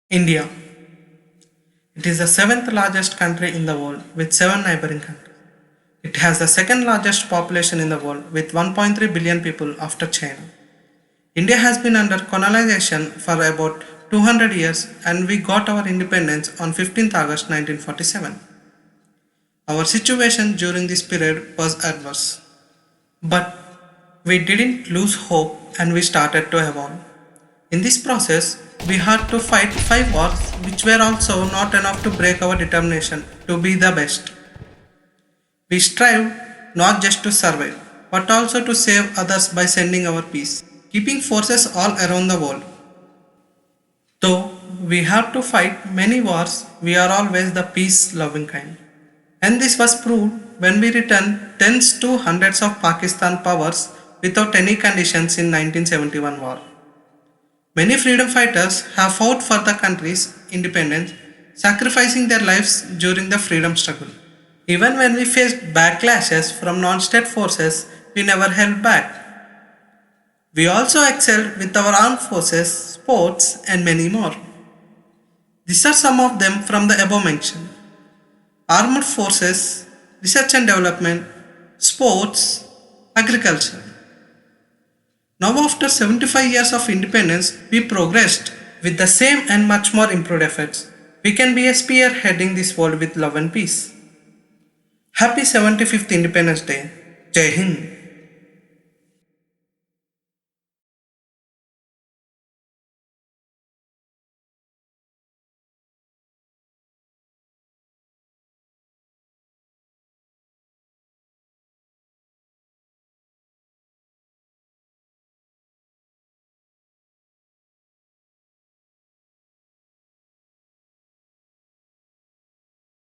India. It is the seventh largest country in the world with seven neighboring countries. It has the second largest population in the world with 1.3 billion people after China. India has been under colonization for about 200 years and we got our independence on 15th August 1947. Our situation during this period was adverse. But we didn't lose hope and we started to evolve. In this process, we had to fight five wars which were also not enough to break our determination to be the best. We strived not just to survive, but also to save others by sending our peace, keeping forces all around the world. Though we have to fight many wars, we are always the peace loving kind. And this was proved when we returned tens to hundreds of Pakistan powers without any conditions in 1971 war. Many freedom fighters have fought for the country's independence, sacrificing their lives during the freedom struggle. Even when we faced backlashes from non-state forces, we never held back. We also excelled with our armed forces, sports, and many more. These are some of them from the above mentioned: armed forces, research and development, sports, agriculture. Now, after 75 years of independence, we progressed with the same and much more improved efforts. We can be a spearheading this world with love and peace. Happy 75th Independence Day. Jai Hind.